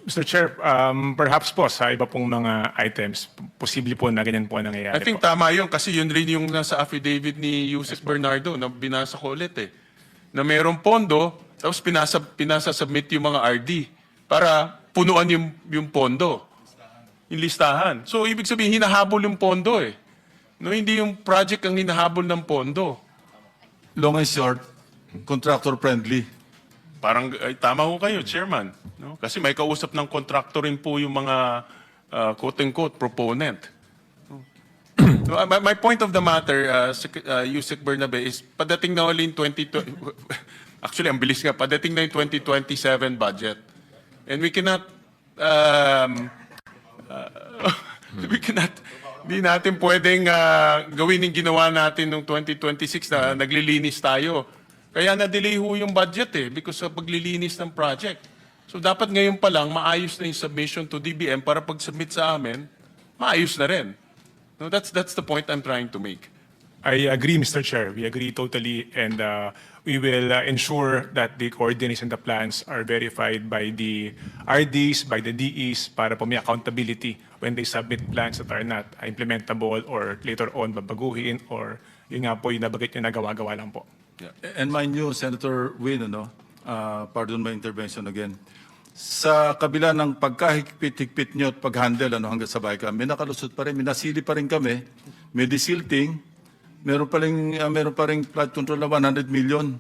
Mr. Chair, perhaps po sa iba pong mga items, posible po na ganyan po ang nangyayari I think po. tama yun kasi yun rin yung nasa affidavit ni Yusek Bernardo na binasa ko ulit eh. Na mayroong pondo, tapos pinasa-submit yung mga RD para punuan yung pondo. Yung listahan. So, ibig sabihin, hinahabol yung pondo eh. No, hindi yung project ang hinahabol ng pondo. Long and short, contractor friendly. Parang tama ho kayo, Chairman. No? Kasi may kausap ng contractor rin po yung mga quote-unquote proponent. No, my point of the matter, Yusek Bernabe, is padating na ulit 2020, actually, ang bilis nga, padating na yung 2027 budget. And we cannot, hindi natin pwedeng gawin yung ginawa natin noong 2026 na naglilinis tayo. Kaya na-delay ho yung budget eh because of paglilinis ng project. So dapat ngayon pa lang maayos na yung submission to DBM para pag-submit sa amin, maayos na rin. No, that's the point I'm trying to make. I agree, Mr. Chair. We agree totally, and we will ensure that the coordinates and the plans are verified by the RDs, by the DEs, para po may accountability when they submit plans that are not implementable or later on babaguhin or yun nga po yung nabagit yung nagawa-gawa lang po. Yeah. And mind you, Senator Win, pardon my intervention again. Sa kabila ng pagkahigpit-higpit nyo at pag-handle hanggang sa BICAM, may nakalusot pa rin, may nasili pa rin kami, may desilting, meron pa rin flood control na 100 million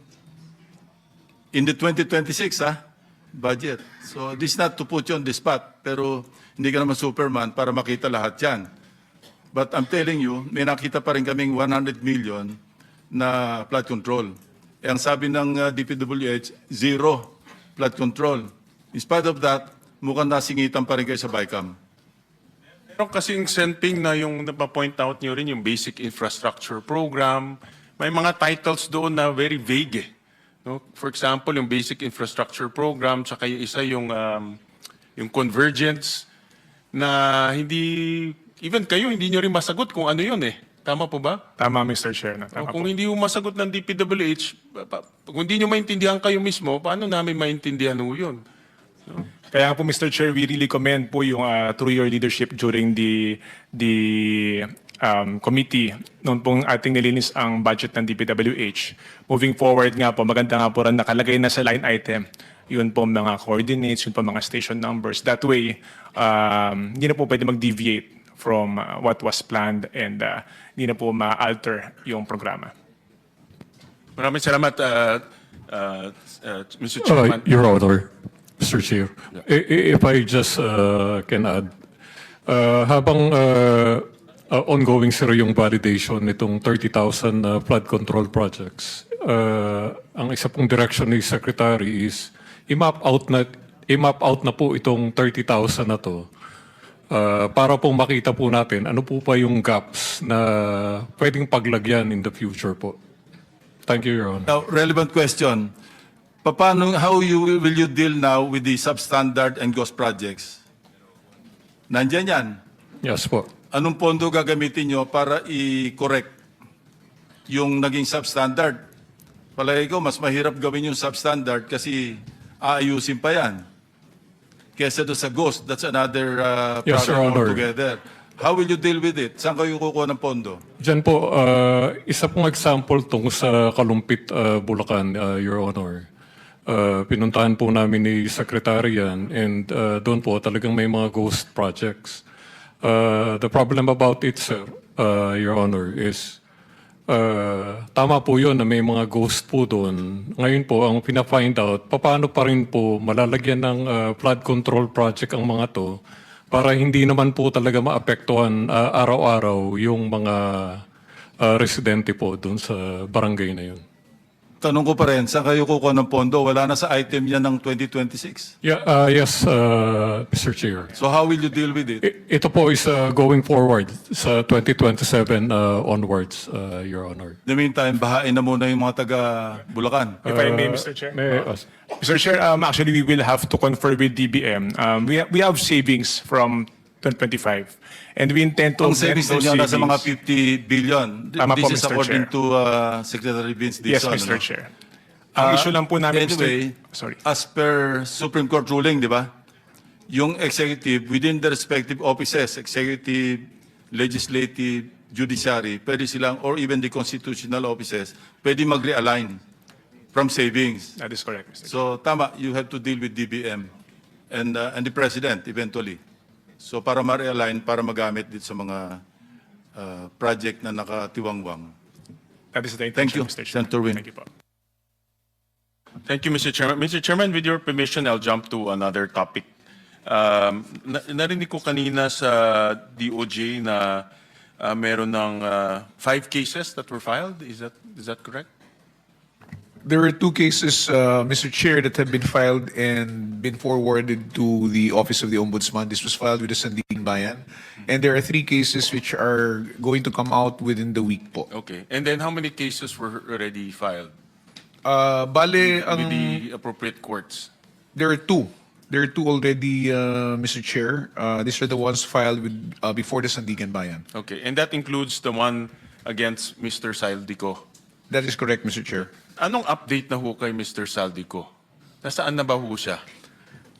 in the 2026 budget. So this is not to put you on the spot, pero hindi ka naman Superman para makita lahat yan. But I'm telling you, may nakita pa rin kaming 100 million na flood control. Eh, ang sabi ng DPWH, zero flood control. In spite of that, mukhang nasingitan pa rin kayo sa BICAM. Pero kasing Senping na yung napapoint out nyo rin yung basic infrastructure program, may mga titles doon na very vague eh. No? For example, yung basic infrastructure program, tsaka yung isa yung convergence na hindi, even kayo, hindi nyo rin masagot kung ano yun eh. Tama po ba? Tama, Mr. Chair. Tama Kung po. hindi mo masagot ng DPWH, kung hindi nyo maintindihan kayo mismo, paano namin maintindihan ho yun? Kaya po, Mr. Chair, we really commend po yung through your leadership during the committee noon pong ating nilinis ang budget ng DPWH. Moving forward nga po, maganda nga po rin nakalagay na sa line item yun po mga coordinates, yun po mga station numbers. That way, hindi na po pwede mag-deviate from what was planned and hindi na po ma-alter yung programa. Maraming salamat, Mr. Chairman. Your Honor, Mr. Chair. If I just can add, habang ongoing sir yung validation nitong 30,000 flood control projects, ang isa pong direction ni Secretary is i-map out na po itong 30,000 na to para pong makita po natin ano po pa yung gaps na pwedeng paglagyan in the future po. Thank you, Your Honor. Now, relevant question. How will you deal now with the substandard and ghost projects? Nandiyan yan. Yes po. Anong pondo gagamitin nyo para i-correct yung naging substandard? Palagay ko, mas mahirap gawin yung substandard kasi aayusin pa yan. Kesa doon sa ghost, that's another Yes, Your problem Honor. altogether. How will you deal with it? Saan kayo kukuha ng pondo? Diyan po, isa pong example tungkol sa Kalumpit, Bulacan, Your Honor. Pinuntahan po namin ni Secretary yan and doon po talagang may mga ghost projects. The problem about it, sir, Your Honor, is tama po yun na may mga ghost po doon. Ngayon po, ang pina-find out, paano pa rin po malalagyan ng flood control project ang mga to para hindi naman po talaga maapektuhan araw-araw yung mga residente po doon sa barangay na yun. Tanong ko pa rin, saan kayo kukuha ng pondo? Wala na sa item yan ng 2026. Yeah, yes, Mr. Chair. So how will you deal with it? Ito po is going forward sa 2027 onwards, Your Honor. In the meantime, bahain na muna yung mga taga Bulacan. If I may, Mr. Chair. May, Mr. Chair, actually, we will have to confer with DBM. We have savings from 2025. And we intend to Ang savings those ninyo nasa mga savings. 50 billion. Tama po, This is Mr. according Chair. to Secretary Vince Yes, Dizon. Mr. Chair. Ang issue lang po namin, Anyway, Sorry. as per Supreme Court ruling, di ba? yung executive within the respective offices, executive, legislative, judiciary, pwede silang, or even the constitutional offices, pwede mag-realign from savings. That is correct, Mr. Chair. So tama, you have to deal with DBM and the president eventually. So para ma-realign, para magamit dito sa mga project na nakatiwangwang. That is the Thank intention, you, Mr. Chair. Senator Win. Thank you po. Thank you, Mr. Chairman. Mr. Chairman, with your permission, I'll jump to another topic. Narinig ko kanina sa DOJ na meron ng 5 cases that were filed. Is that correct? There are 2 cases, Mr. Chair, that have been filed and been forwarded to the Office of the Ombudsman. This was filed with the Sandigan Bayan. And there are 3 cases which are going to come out within the week po. Okay. And then how many cases were already filed Bale, with the appropriate courts? there are 2. There are 2 already, Mr. Chair. These are the ones filed with before the Sandigan Bayan. Okay. And that includes the one against Mr. Saldico. That is correct, Mr. Chair. Anong update na ho kay Mr. Saldico? Nasaan na ba ho siya?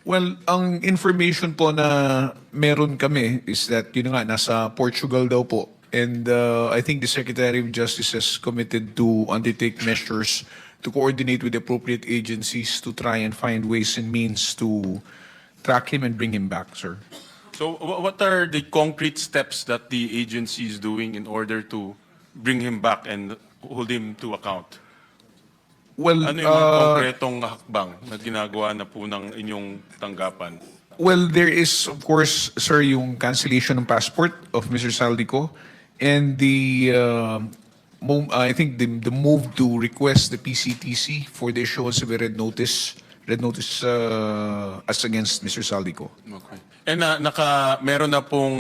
Well, ang information po na meron kami is that yun nga, nasa Portugal daw po. And I think the Secretary of Justice has committed to undertake measures to coordinate with the appropriate agencies to try and find ways and means to track him and bring him back, sir. So what are the concrete steps that the agency is doing in order to bring him back and hold him to account? Well, Ano yung mga konkretong hakbang na ginagawa na po ng inyong tanggapan? well, there is, of course, sir, yung cancellation ng passport of Mr. Saldico and the, I think the move to request the PCTC for the issuance of a red notice as against Mr. Saldico. Okay. And meron na pong,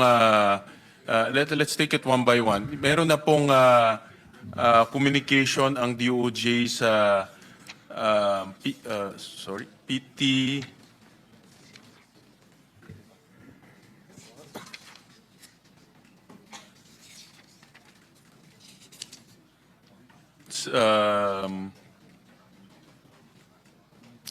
let's take it one by one. Meron na pong communication ang DOJ sa PT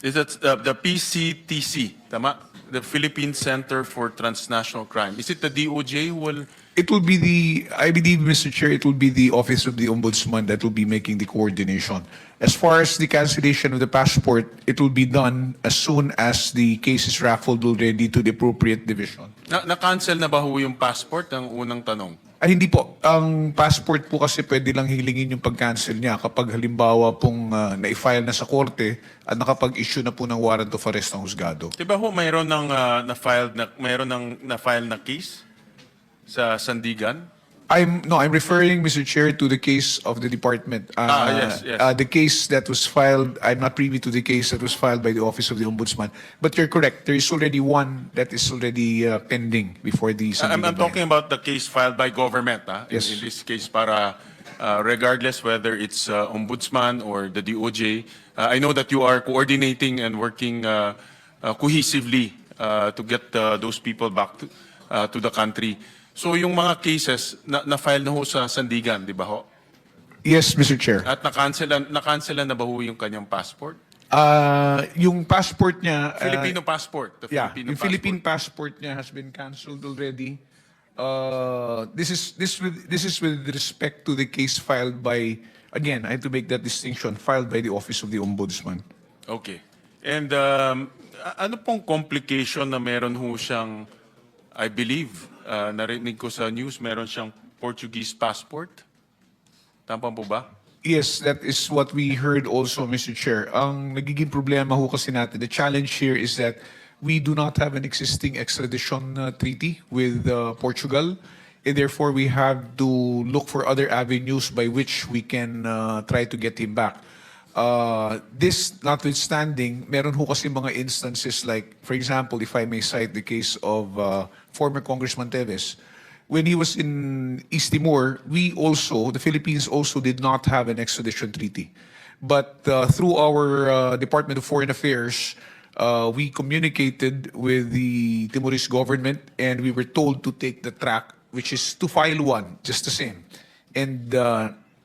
is that the PCTC, tama? The Philippine Center for Transnational Crime. Is it the DOJ who will? It will be I believe, Mr. Chair, it will be the Office of the Ombudsman that will be making the coordination. As far as the cancellation of the passport, it will be done as soon as the case is raffled already to the appropriate division. Na-cancel na ba ho yung passport? Ang unang tanong. Ay, hindi po. Ang passport po kasi pwede lang hilingin yung pag-cancel niya kapag halimbawa pong na-file na sa korte at nakapag-issue na po ng warrant of arrest ng husgado. Diba ho mayroon ng na-file na case sa Sandigan? I'm referring, Mr. Chair, to the case of the department. Yes. The case that was filed, I'm not privy to the case that was filed by the Office of the Ombudsman. But you're correct, there is already one that is already pending before the Sandigan I'm Bayan. talking about the case filed by government. Yes. In this case, para regardless whether it's ombudsman or the DOJ, I know that you are coordinating and working cohesively to get those people back to the country. So yung mga cases na-file na ho sa Sandigan, di ba ho? Yes, Mr. Chair. At na-cancelan na ba ho yung kanyang passport? Yung passport niya... Filipino passport. The Yeah, Filipino yung Philippine passport niya has been cancelled already. This is with respect to the case filed by, again, I have to make that distinction, filed by the Office of the Ombudsman. Okay. And ano pong complication na meron ho siyang, I believe, narinig ko sa news, meron siyang Portuguese passport? Tama po ba? Yes, that is what we heard also, Mr. Chair. Ang nagiging problema ho kasi natin, the challenge here is that we do not have an existing extradition treaty with Portugal, and therefore we have to look for other avenues by which we can try to get him back. This notwithstanding, meron ho kasi mga instances like, for example, if I may cite the case of former Congressman Teves, when he was in East Timor, the Philippines also did not have an extradition treaty. But through our Department of Foreign Affairs, we communicated with the Timorese government and we were told to take the track, which is to file one, just the same. And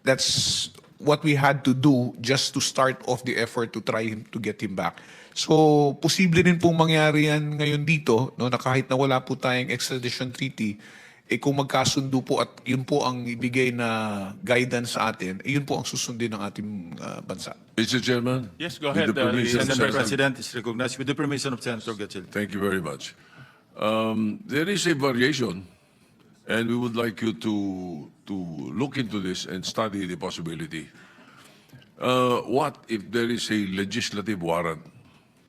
that's what we had to do just to start off the effort to try to get him back. So, posible rin pong mangyari yan ngayon dito, no, na kahit na wala po tayong extradition treaty, kung magkasundo po at yun po ang ibigay na guidance sa atin, yun po ang susundin ng ating bansa. Mr. Chairman? Yes, go with ahead, the permission of Senator Senator- President is recognized with the permission of Senator Gatchalian. Thank you very much. There is a variation, and we would like you to look into this and study the possibility. What if there is a legislative warrant